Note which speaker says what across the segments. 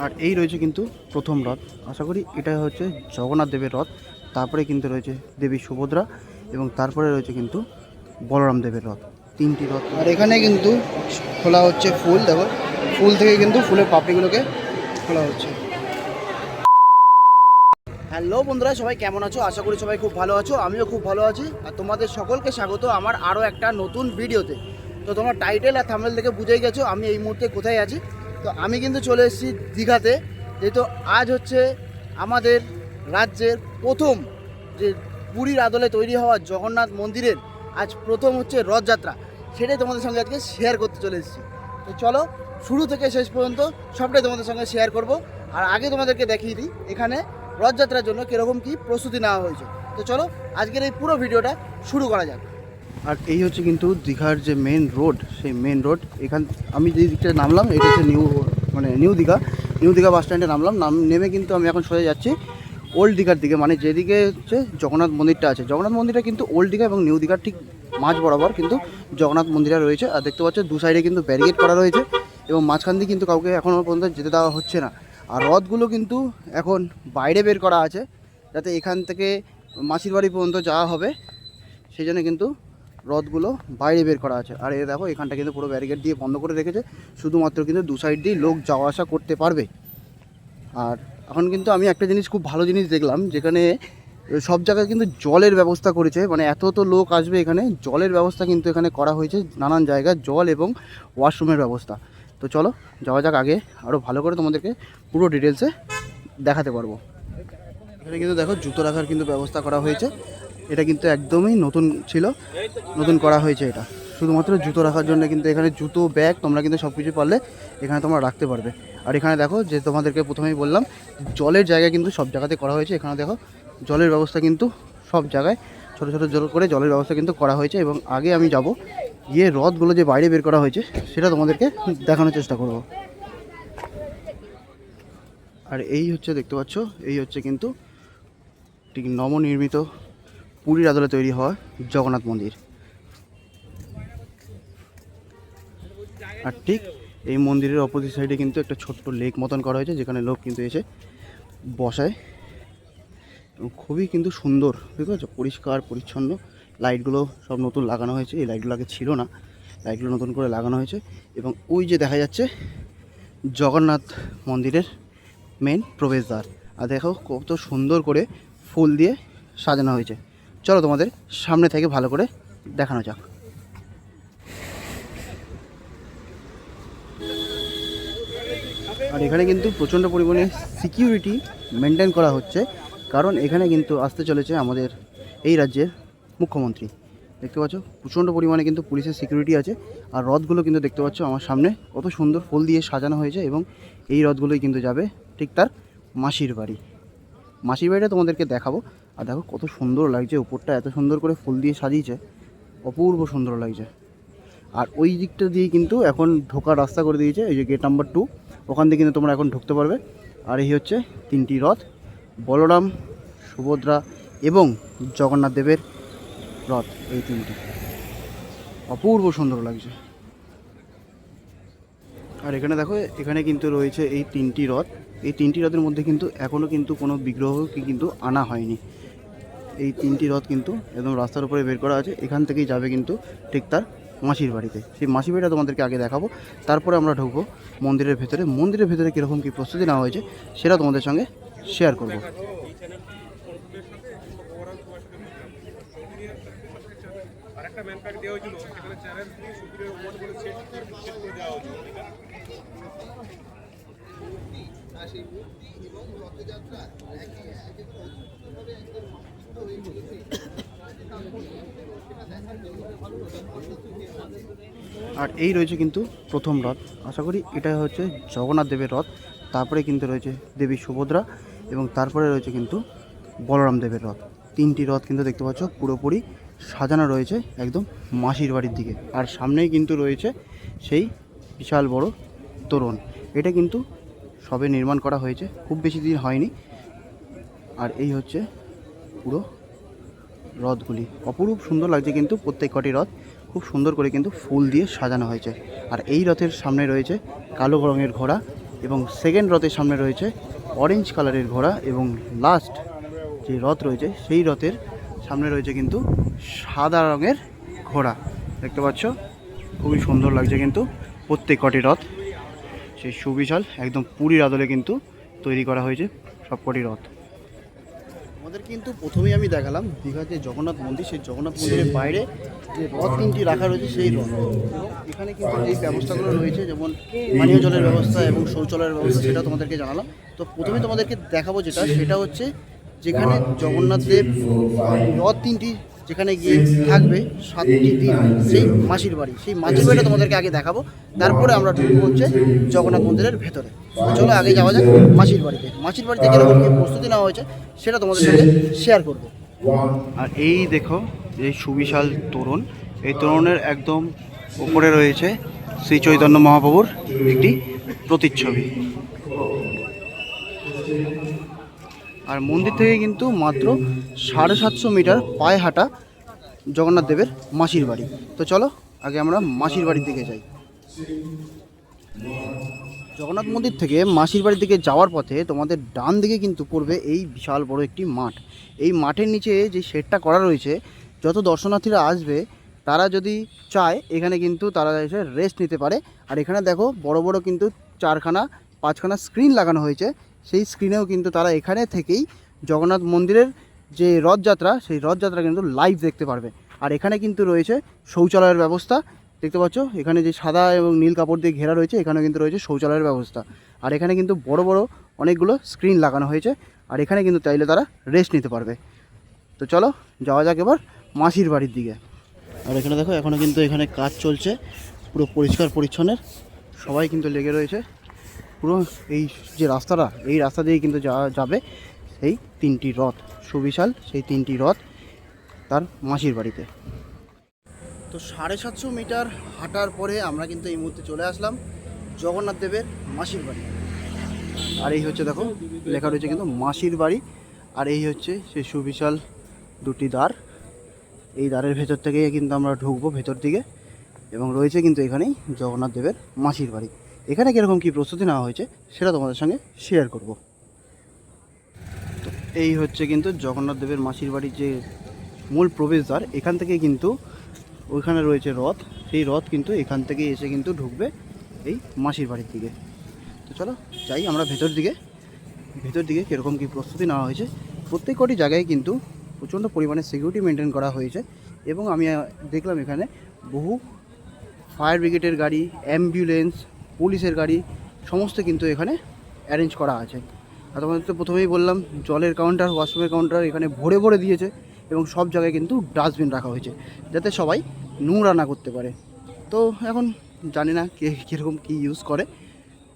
Speaker 1: আর এই রয়েছে কিন্তু প্রথম রথ, আশা করি এটা হচ্ছে জগন্নাথ দেবের রথ। তারপরে কিন্তু রয়েছে দেবী সুভদ্রা এবং তারপরে রয়েছে কিন্তু বলরাম দেবের রথ, তিনটি রথ। আর এখানে কিন্তু খোলা হচ্ছে ফুল, দেখো ফুল থেকে কিন্তু ফুলের পাপড়িগুলোকে খোলা হচ্ছে। হ্যালো বন্ধুরা, সবাই কেমন আছো? আশা করি সবাই খুব ভালো আছো, আমিও খুব ভালো আছি। আর তোমাদের সকলকে স্বাগত আমার আরও একটা নতুন ভিডিওতে। তো তোমার টাইটেল আর থাম্বনেল থেকে বুঝেই গেছো আমি এই মুহূর্তে কোথায় আছি। তো আমি কিন্তু চলে এসেছি দীঘাতে, যেহেতু আজ হচ্ছে আমাদের রাজ্যের প্রথম যে পুরীর আদলে তৈরি হওয়া জগন্নাথ মন্দিরের আজ প্রথম হচ্ছে রথযাত্রা, সেটাই তোমাদের সঙ্গে আজকে শেয়ার করতে চলে এসেছি। তো চলো শুরু থেকে শেষ পর্যন্ত সবটাই তোমাদের সঙ্গে শেয়ার করব। আর আগে তোমাদেরকে দেখিয়ে দিই এখানে রথযাত্রার জন্য কীরকম কী প্রস্তুতি নেওয়া হয়েছে। তো চলো আজকের এই পুরো ভিডিওটা শুরু করা যাক। আর এই হচ্ছে কিন্তু দীঘার যে মেন রোড, সেই মেন রোড। এখান আমি যে দিকটা নামলাম এটা হচ্ছে নিউ দীঘা বাস স্ট্যান্ডে নামলাম। নেমে কিন্তু আমি এখন সোজা যাচ্ছি ওল্ড দীঘার দিকে, মানে যেদিকে হচ্ছে জগন্নাথ মন্দিরটা আছে। জগন্নাথ মন্দিরটা কিন্তু ওল্ড দীঘা এবং নিউ দীঘার ঠিক মাঝ বরাবর কিন্তু জগন্নাথ মন্দিরটা রয়েছে। আর দেখতে পাচ্ছ দু সাইডে কিন্তু ব্যারিকেড করা রয়েছে এবং মাঝখান দিয়ে কিন্তু কাউকে এখনও পর্যন্ত যেতে দেওয়া হচ্ছে না। আর রথগুলো কিন্তু এখন বাইরে বের করা আছে, যাতে এখান থেকে মাসির বাড়ি পর্যন্ত যাওয়া হবে, সেই জন্য কিন্তু রথগুলো বাইরে বের করা আছে। আর এ দেখো এখানটা কিন্তু পুরো ব্যারিকেড দিয়ে বন্ধ করে রেখেছে, শুধুমাত্র কিন্তু দু সাইড দিয়ে লোক যাওয়া আসা করতে পারবে। আর এখন কিন্তু আমি একটা জিনিস, খুব ভালো জিনিস দেখলাম, যেখানে সব জায়গায় কিন্তু জলের ব্যবস্থা করেছে। মানে এত তো লোক আসবে, এখানে জলের ব্যবস্থা কিন্তু এখানে করা হয়েছে, নানান জায়গায় জল এবং ওয়াশরুমের ব্যবস্থা। তো চলো যাওয়া যাক, আগে আরও ভালো করে তোমাদেরকে পুরো ডিটেলসে দেখাতে পারবো। এখানে কিন্তু দেখো জুতো রাখার কিন্তু ব্যবস্থা করা হয়েছে। এটা কিন্তু একদমই নতুন ছিল, নতুন করা হয়েছে এটা শুধুমাত্র জুতো রাখার জন্য। কিন্তু এখানে জুতো, ব্যাগ তোমরা কিন্তু সব কিছু পারলে এখানে তোমরা রাখতে পারবে। আর এখানে দেখো যে তোমাদেরকে প্রথমেই বললাম, জলের জায়গা কিন্তু সব জায়গাতে করা হয়েছে। এখানে দেখো জলের ব্যবস্থা কিন্তু সব জায়গায় ছোটো ছোটো জল করে জলের ব্যবস্থা কিন্তু করা হয়েছে। এবং আগে আমি যাব গিয়ে রথগুলো যে বাইরে বের করা হয়েছে সেটা তোমাদেরকে দেখানোর চেষ্টা করব। আর এই হচ্ছে দেখতে পাচ্ছ, এই হচ্ছে কিন্তু ঠিক নবনির্মিত পুরীর আদলে তৈরি হওয়া জগন্নাথ মন্দির। আর ঠিক এই মন্দিরের অপোজিট সাইডে কিন্তু একটা ছোট্ট লেক মতন করা হয়েছে, যেখানে লোক কিন্তু এসে বসায়। এবং খুবই কিন্তু সুন্দর, ঠিক আছে, পরিষ্কার পরিচ্ছন্ন। লাইটগুলো সব নতুন লাগানো হয়েছে, এই লাইটগুলো আগে ছিল না, লাইটগুলো নতুন করে লাগানো হয়েছে। এবং ওই যে দেখা যাচ্ছে জগন্নাথ মন্দিরের মেন প্রবেশদ্বার। আর দেখো কত সুন্দর করে ফুল দিয়ে সাজানো হয়েছে। চলো তোমাদের সামনে থেকে ভালো করে দেখানো যাক। আর এখানে কিন্তু প্রচণ্ড পরিমাণে সিকিউরিটি মেনটেন করা হচ্ছে, কারণ এখানে কিন্তু আসতে চলেছে আমাদের এই রাজ্যের মুখ্যমন্ত্রী। দেখতে পাচ্ছ প্রচণ্ড পরিমাণে কিন্তু পুলিশের সিকিউরিটি আছে। আর রথগুলো কিন্তু দেখতে পাচ্ছ আমার সামনে কত সুন্দর ফুল দিয়ে সাজানো হয়েছে। এবং এই রথগুলোই কিন্তু যাবে ঠিক তার মাসির বাড়ি। মাসির বাড়িটা তোমাদেরকে দেখাবো। আর দেখো কত সুন্দর লাগছে, উপরটা এত সুন্দর করে ফুল দিয়ে সাজিয়েছে, অপূর্ব সুন্দর লাগছে। আর ওই দিকটা দিয়ে কিন্তু এখন ঢোকার রাস্তা করে দিয়েছে, এই যে গেট নাম্বার 2, ওখান দিয়ে কিন্তু তোমরা এখন ঢুকতে পারবে। আর এই হচ্ছে তিনটি রথ, বলরাম, সুভদ্রা এবং জগন্নাথ দেবের রথ। এই তিনটি অপূর্ব সুন্দর লাগছে। আর এখানে দেখো এখানে কিন্তু রয়েছে এই তিনটি রথ। এই তিনটি রথের মধ্যে কিন্তু এখনও কিন্তু কোনো বিগ্রহকে কিন্তু আনা হয়নি। এই তিনটি রথ কিন্তু একদম রাস্তার উপরে বের করা আছে, এখান থেকেই যাবে কিন্তু ঠিক তার মাসির বাড়িতে। সেই মাসির বাড়িটা তোমাদেরকে আগে দেখাবো, তারপরে আমরা ঢুকবো মন্দিরের ভেতরে। মন্দিরের ভেতরে কীরকম কী প্রস্তুতি নেওয়া হয়েছে সেটা তোমাদের সঙ্গে শেয়ার করব। আর এই রয়েছে কিন্তু প্রথম রথ, আশা করি এটা হচ্ছে জগন্নাথ দেবের রথ। তারপরে কিন্তু রয়েছে দেবী সুভদ্রা এবং তারপরে রয়েছে কিন্তু বলরাম দেবের রথ। তিনটি রথ কিন্তু দেখতে পাচ্ছ পুরোপুরি সাজানো রয়েছে একদম মাসির বাড়ির দিকে। আর সামনেই কিন্তু রয়েছে সেই বিশাল বড় তোরণ। এটা কিন্তু সবে নির্মাণ করা হয়েছে, খুব বেশি দিন হয়নি। আর এই হচ্ছে পুরো রথগুলি অপরূপ সুন্দর লাগছে, কিন্তু প্রত্যেক কটি রথ খুব সুন্দর করে কিন্তু ফুল দিয়ে সাজানো হয়েছে। আর এই রথের সামনে রয়েছে কালো রঙের ঘোড়া, এবং সেকেন্ড রথের সামনে রয়েছে অরেঞ্জ কালারের ঘোড়া, এবং লাস্ট যে রথ রয়েছে সেই রথের সামনে রয়েছে কিন্তু সাদা রঙের ঘোড়া। দেখতে পাচ্ছ খুবই সুন্দর লাগছে কিন্তু প্রত্যেক কটি রথ। সেই সুবিশাল একদম পুরীর আদলে কিন্তু তৈরি করা হয়েছে সব কটি রথ। আমাদের কিন্তু প্রথমেই আমি দেখালাম দীঘার যে জগন্নাথ মন্দির, সেই জগন্নাথ মন্দিরের বাইরে যে রথ 3টি রাখা রয়েছে সেই রথ, এবং এখানে কিন্তু এই ব্যবস্থাগুলো রয়েছে, যেমন পানীয় জলের ব্যবস্থা এবং শৌচালয়ের ব্যবস্থা, সেটা তোমাদেরকে জানালাম। তো প্রথমে তোমাদেরকে দেখাবো সেটা হচ্ছে যেখানে জগন্নাথ দেব রথ 3টি যেখানে গিয়ে থাকবে 7টি দিন, সেই মাসির বাড়ি, সেই মাসির বাড়িটা তোমাদেরকে আগে দেখাবো, তারপরে আমরা ঢুকবো হচ্ছে জগন্নাথ মন্দিরের ভেতরে। চলো আগে যাওয়া যাক মাসির বাড়িতে। মাসির বাড়িতে কীরকম কী প্রস্তুতি নেওয়া হয়েছে সেটা তোমাদের সাথে শেয়ার করব। আর এই দেখো এই সুবিশাল তোরণ, এই তোরণের একদম উপরে রয়েছে শ্রী চৈতন্য মহাপ্রভুর একটি প্রতিচ্ছবি। আর মন্দির থেকে কিন্তু মাত্র 750 মিটার পায়ে হাঁটা জগন্নাথ দেবের মাসির বাড়ি। তো চলো আগে আমরা মাসির বাড়ির দিকে যাই। জগন্নাথ মন্দির থেকে মাসির বাড়ির দিকে যাওয়ার পথে তোমাদের ডান দিকে কিন্তু পড়বে এই বিশাল বড় একটি মাঠ। এই মাঠের নিচে যে শেডটা করা রয়েছে, যত দর্শনার্থীরা আসবে তারা যদি চায় এখানে কিন্তু তারা এসে রেস্ট নিতে পারে। আর এখানে দেখো বড় বড় কিন্তু 4-5খানা স্ক্রিন লাগানো হয়েছে, সেই স্ক্রিনেও কিন্তু তারা এখানে থেকেই জগন্নাথ মন্দিরের যে রথযাত্রা, সেই রথযাত্রা কিন্তু লাইভ দেখতে পারবে। আর এখানে কিন্তু রয়েছে শৌচালয়ের ব্যবস্থা, দেখতে পাচ্ছ এখানে যে সাদা এবং নীল কাপড় দিয়ে ঘেরা রয়েছে, এখানে কিন্তু রয়েছে শৌচালয়ের ব্যবস্থা। আর এখানে কিন্তু বড় বড় অনেকগুলো স্ক্রিন লাগানো হয়েছে, আর এখানে কিন্তু চাইলে তারা রেস্ট নিতে পারবে। তো চলো যাওয়া যাক এবার মাসির বাড়ির দিকে। আর এখানে দেখো এখনও কিন্তু এখানে কাজ চলছে, পুরো পরিষ্কার পরিচ্ছন্নের সবাই কিন্তু লেগে রয়েছে। পুরো এই যে রাস্তাটা, এই রাস্তা দিয়েই কিন্তু যাবে সেই 3টি রথ, সুবিশাল সেই 3টি রথ তার মাসির বাড়িতে। তো 750 মিটার হাঁটার পরে আমরা কিন্তু এই মুহূর্তে চলে আসলাম জগন্নাথ দেবের মাসির বাড়ি। আর এই হচ্ছে দেখো লেখা রয়েছে কিন্তু মাসির বাড়ি। আর এই হচ্ছে সেই সুবিশাল 2টি দ্বার, এই দ্বারের ভেতর থেকে কিন্তু আমরা ঢুকবো ভেতর দিকে, এবং রয়েছে কিন্তু এখানেই জগন্নাথ দেবের মাসির বাড়ি। এখানে কীরকম কী প্রস্তুতি নেওয়া হয়েছে সেটা তোমাদের সঙ্গে শেয়ার করব। তো এই হচ্ছে কিন্তু জগন্নাথ দেবের মাসির বাড়ির যে মূল প্রবেশদ্বার, এখান থেকে কিন্তু ওইখানে রয়েছে রথ, সেই রথ কিন্তু এখান থেকে এসে কিন্তু ঢুকবে এই মাসির বাড়ির দিকে। তো চলো যাই আমরা ভেতর দিকে কীরকম কী প্রস্তুতি নেওয়া হয়েছে। প্রত্যেক কটি জায়গায় কিন্তু প্রচণ্ড পরিমাণে সিকিউরিটি মেনটেন করা হয়েছে, এবং আমি দেখলাম এখানে বহু ফায়ার ব্রিগেডের গাড়ি, অ্যাম্বুলেন্স, পুলিশের গাড়ি সমস্ত কিন্তু এখানে অ্যারেঞ্জ করা আছে। আর তোমাদের তো প্রথমেই বললাম জলের কাউন্টার, ওয়াশরুমের কাউন্টার এখানে ভরে ভরে দিয়েছে, এবং সব জায়গায় কিন্তু ডাস্টবিন রাখা হয়েছে যাতে সবাই নোংরা না করতে পারে। তো এখন জানি না কীরকম কী ইউজ করে,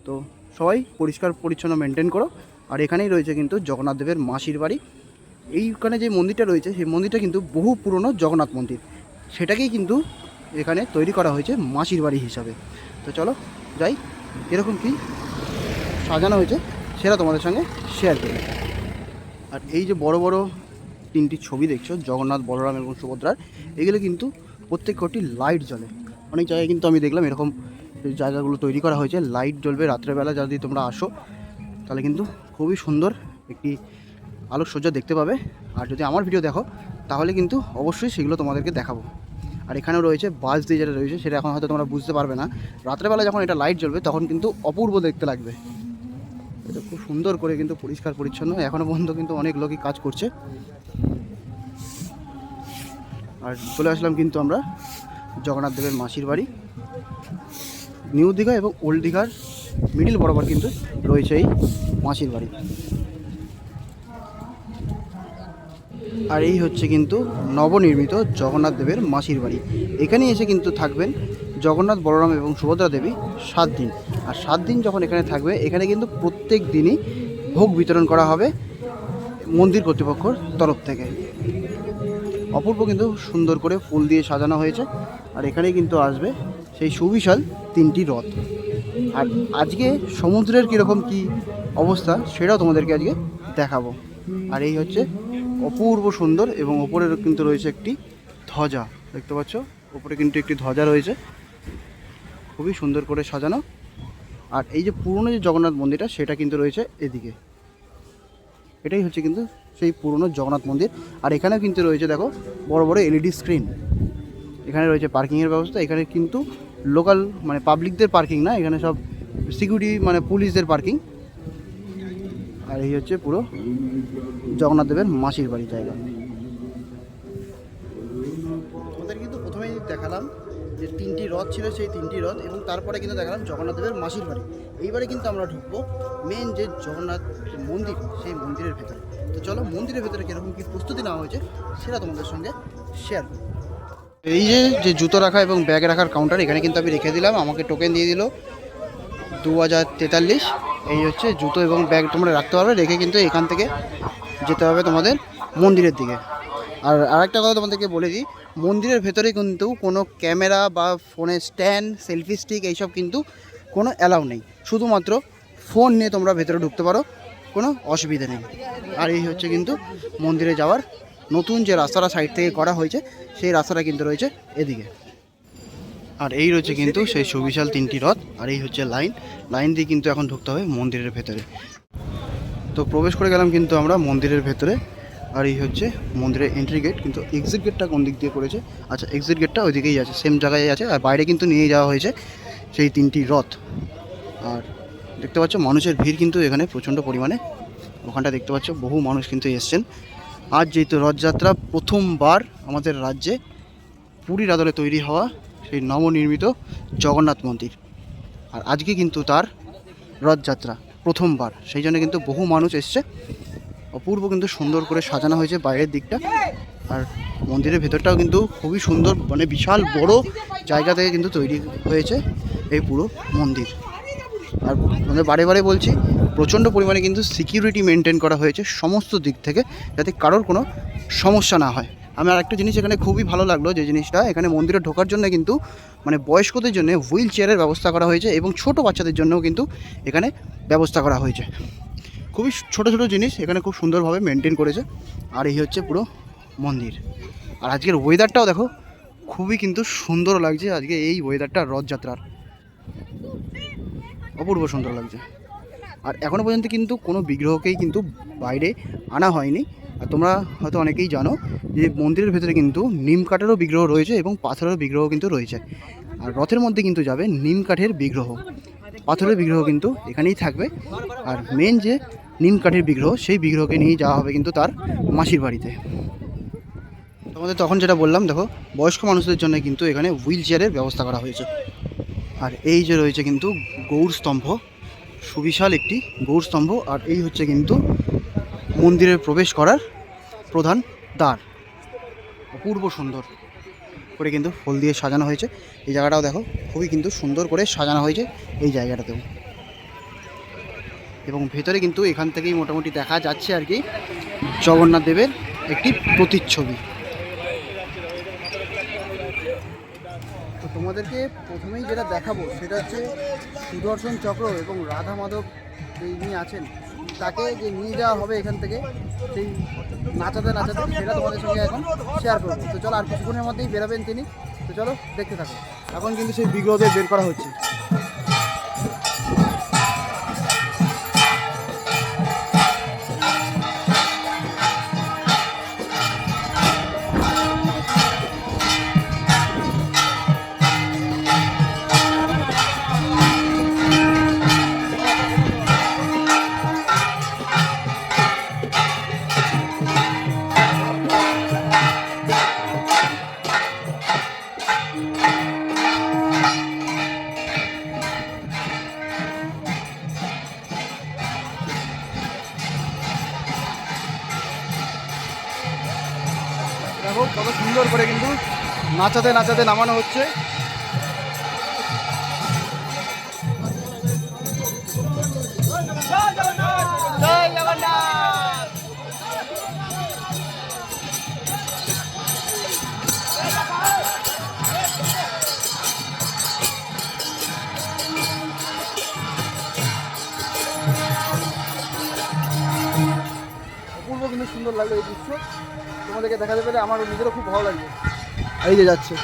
Speaker 1: তো সবাই পরিষ্কার পরিচ্ছন্ন মেনটেন করো। আর এখানেই রয়েছে কিন্তু জগন্নাথ দেবের মাসির বাড়ি। এইখানে যে মন্দিরটা রয়েছে সেই মন্দিরটা কিন্তু বহু পুরনো জগন্নাথ মন্দির, সেটাকেই কিন্তু এখানে তৈরি করা হয়েছে মাসির বাড়ি হিসাবে। তো চলো যাই এরকম কি সাজানো হয়েছে সেটা তোমাদের সঙ্গে শেয়ার করি। আর এই যে বড় বড় 3টি ছবি দেখছো জগন্নাথ, বলরাম এবং সুভদ্রার, এগুলো কিন্তু প্রত্যেক কটি লাইট জ্বলে। অনেক জায়গায় কিন্তু আমি দেখলাম এরকম জায়গাগুলো তৈরি করা হয়েছে, লাইট জ্বলবে রাত্রেবেলা। যদি তোমরা আসো তাহলে কিন্তু খুবই সুন্দর একটি আলোকসজ্জা দেখতে পাবে। আর যদি আমার ভিডিও দেখো তাহলে কিন্তু অবশ্যই সেগুলো তোমাদেরকে দেখাবো। আর এখানেও রয়েছে বাস দিয়ে যেটা রয়েছে সেটা এখন হয়তো তোমরা বুঝতে পারবে না, রাত্রেবেলা যখন এটা লাইট জ্বলবে তখন কিন্তু অপূর্ব দেখতে লাগবে। এটা খুব সুন্দর করে কিন্তু পরিষ্কার পরিচ্ছন্ন, এখনও পর্যন্ত কিন্তু অনেক লোকই কাজ করছে। আর চলে আসলাম কিন্তু আমরা জগন্নাথ দেবের মাসির বাড়ি। নিউ দীঘা এবং ওল্ড দীঘার মিডিল বরাবর কিন্তু রয়েছে এই মাসির বাড়ি। আর এই হচ্ছে কিন্তু নবনির্মিত জগন্নাথ দেবের মাসির বাড়ি। এখানে এসে কিন্তু থাকবেন জগন্নাথ, বলরাম এবং সুভদ্রা দেবী 7 দিন। আর 7 দিন যখন এখানে থাকবে, এখানে কিন্তু প্রত্যেক দিনই ভোগ বিতরণ করা হবে মন্দির কর্তৃপক্ষের তরফ থেকে। অপূর্ব কিন্তু সুন্দর করে ফুল দিয়ে সাজানো হয়েছে। আর এখানে কিন্তু আসবে সেই সুবিশাল 3টি রথ। আর আজকে সমুদ্রের কীরকম কী অবস্থা সেটাও তোমাদেরকে আজকে দেখাবো। আর এই হচ্ছে অপূর্ব সুন্দর। এবং ওপরে কিন্তু রয়েছে একটি ধ্বজা, দেখতে পাচ্ছ ওপরে কিন্তু একটি ধ্বজা রয়েছে, খুবই সুন্দর করে সাজানো। আর এই যে পুরনো যে জগন্নাথ মন্দিরটা সেটা কিন্তু রয়েছে এদিকে, এটাই হচ্ছে কিন্তু সেই পুরনো জগন্নাথ মন্দির। আর এখানেও কিন্তু রয়েছে দেখো বড় বড় এলইডি স্ক্রিন। এখানে রয়েছে পার্কিংয়ের ব্যবস্থা, এখানে কিন্তু লোকাল মানে পাবলিকদের পার্কিং না, এখানে সব সিকিউরিটি মানে পুলিশদের পার্কিং। আর এই হচ্ছে পুরো জগন্নাথ দেবের মাসির বাড়ির জায়গা। আমাদের কিন্তু প্রথমেই দেখালাম যে 3টি রথ ছিল, সেই 3টি রথ, এবং তারপরে কিন্তু দেখালাম জগন্নাথ দেবের মাসির বাড়ি। এইবারে কিন্তু আমরা ঢুকবো মেন যে জগন্নাথ মন্দির, সেই মন্দিরের ভেতরে। তো চলো মন্দিরের ভেতরে কীরকম কী প্রস্তুতি নেওয়া হয়েছে সেটা তোমাদের সঙ্গে শেয়ার করব। এই যে জুতো রাখা এবং ব্যাগ রাখার কাউন্টার, এখানে কিন্তু আমি রেখে দিলাম, আমাকে টোকেন দিয়ে দিল 2043। এই হচ্ছে জুতো এবং ব্যাগ তোমরা রাখতে পারবে, রেখে কিন্তু এখান থেকে যেতে হবে তোমাদের মন্দিরের দিকে। আর আরেকটা কথা তোমাদেরকে বলে দিই, মন্দিরের ভেতরে কিন্তু কোনো ক্যামেরা বা ফোনের স্ট্যান্ড, সেলফি স্টিক এইসব কিন্তু কোনো অ্যালাউ নেই, শুধুমাত্র ফোন নিয়ে তোমরা ভেতরে ঢুকতে পারো, কোনো অসুবিধা নেই। আর এই হচ্ছে কিন্তু মন্দিরে যাওয়ার নতুন যে রাস্তাটা সাইড থেকে করা হয়েছে, সেই রাস্তাটা কিন্তু রয়েছে এদিকে। আর এই রয়েছে কিন্তু সেই সুবিশাল 3টি রথ। আর এই হচ্ছে লাইন দিয়ে কিন্তু এখন ঢুকতে হবে মন্দিরের ভেতরে। তো প্রবেশ করে গেলাম কিন্তু আমরা মন্দিরের ভেতরে। আর এই হচ্ছে মন্দিরের এন্ট্রি গেট, কিন্তু এক্সিট গেটটা কোন দিক দিয়ে করেছে, আচ্ছা এক্সিট গেটটা ওইদিকেই আছে, সেম জায়গায় আছে। আর বাইরে কিন্তু নিয়ে যাওয়া হয়েছে সেই 3টি রথ। আর দেখতে পাচ্ছ মানুষের ভিড় কিন্তু এখানে প্রচণ্ড পরিমাণে, ওখানটা দেখতে পাচ্ছ বহু মানুষ কিন্তু এসছেন। আজ যেহেতু রথযাত্রা, প্রথমবার আমাদের রাজ্যে পুরীর আদলে তৈরি হওয়া সেই নবনির্মিত জগন্নাথ মন্দির, আর আজকে কিন্তু তার রথযাত্রা প্রথমবার, সেই জন্য কিন্তু বহু মানুষ এসছে। অপূর্ব কিন্তু সুন্দর করে সাজানো হয়েছে বাইরের দিকটা। আর মন্দিরের ভেতরটাও কিন্তু খুবই সুন্দর, মানে বিশাল বড় জায়গা থেকে কিন্তু তৈরি হয়েছে এই পুরো মন্দির। আর আমাদের বারে বারে বলছি, প্রচণ্ড পরিমাণে কিন্তু সিকিউরিটি মেনটেন করা হয়েছে সমস্ত দিক থেকে, যাতে কারোর কোনো সমস্যা না হয়। আমার আরেকটা জিনিস এখানে খুবই ভালো লাগলো, যে জিনিসটা এখানে মন্দিরে ঢোকার জন্য কিন্তু মানে বয়স্কদের জন্য হুইল চেয়ারের ব্যবস্থা করা হয়েছে, এবং ছোট বাচ্চাদের জন্যও কিন্তু এখানে ব্যবস্থা করা হয়েছে। খুবই ছোট ছোট জিনিস এখানে খুব সুন্দরভাবে মেনটেন করেছে। আর এই হচ্ছে পুরো মন্দির। আর আজকের ওয়েদারটাও দেখো খুবই কিন্তু সুন্দর লাগছে, আজকে এই ওয়েদারটা রথযাত্রার অপূর্ব সুন্দর লাগছে। আর এখনও পর্যন্ত কিন্তু কোনো বিগ্রহকেই কিন্তু বাইরে আনা হয়নি। আর তোমরা হয়তো অনেকেই জানো যে মন্দিরের ভেতরে কিন্তু নিম কাঠেরও বিগ্রহ রয়েছে এবং পাথরের বিগ্রহ কিন্তু রয়েছে। আর রথের মধ্যে কিন্তু যাবে নিম কাঠের বিগ্রহ, পাথরের বিগ্রহ কিন্তু এখানেই থাকবে। আর মেন যে নিম কাঠের বিগ্রহ, সেই বিগ্রহকে নিয়ে যাওয়া হবে কিন্তু তার মাসির বাড়িতে। তোমাদের তখন যেটা বললাম, দেখো বয়স্ক মানুষদের জন্য কিন্তু এখানে হুইল চেয়ারের ব্যবস্থা করা হয়েছে। আর এই যে রয়েছে কিন্তু গৌড় স্তম্ভ, সুবিশাল একটি গৌড় স্তম্ভ। আর এই হচ্ছে কিন্তু মন্দিরের প্রবেশ করার প্রধান দ্বার, অপূর্ব সুন্দর করে কিন্তু ফুল দিয়ে সাজানো হয়েছে। এই জায়গাটাও দেখো খুবই কিন্তু সুন্দর করে সাজানো হয়েছে এই জায়গাটাতেও। এবং ভেতরে কিন্তু এখান থেকেই মোটামুটি দেখা যাচ্ছে আর কি জগন্নাথ দেবের একটি প্রতিচ্ছবি। তো তোমাদেরকে প্রথমেই যেটা দেখাবো সেটা হচ্ছে সুদর্শন চক্র এবং রাধা মাধব যিনি আছেন তাকে যে নিয়ে যাওয়া হবে এখান থেকে, সেই নাচাতে নাচাতে, সেটা তোমাদের সঙ্গে এখন শেয়ার করবো। তো চলো, আর কিছুক্ষণের মধ্যেই বেরোবেন তিনি, তো চলো দেখতে থাকো। এখন কিন্তু সেই বিগ্রহদের বের করা হচ্ছে। দেখো কত সুন্দর করে কিন্তু নাচাতে নাচাতে নামানো হচ্ছে। অপূর্ব কিন্তু সুন্দর লাগছে। লাগলো এই দৃশ্য, তোমাদেরকে দেখাতে পেরে আমার নিজেরও খুব ভালো লাগছে। এই যে যাচ্ছে,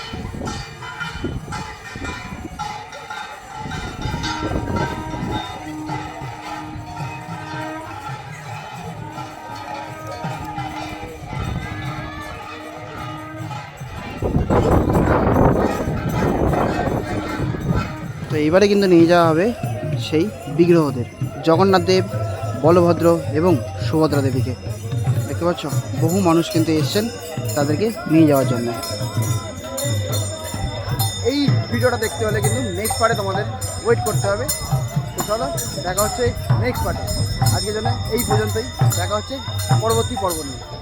Speaker 1: তো এইবারে কিন্তু নিয়ে যাওয়া হবে সেই বিগ্রহদের, জগন্নাথ দেব, বলভদ্র এবং সুভদ্রা দেবীকে। দেখতে পাচ্ছ বহু মানুষ কিন্তু এসছেন তাদেরকে নিয়ে যাওয়ার জন্য। এই ভিডিওটা দেখতে হলে কিন্তু নেক্সট পার্টে তোমাদের ওয়েট করতে হবে। তো চলো দেখা হচ্ছে নেক্সট পার্টে, আজকের জন্য এই পর্যন্তই, দেখা হচ্ছে পরবর্তী পর্ব নিয়ে।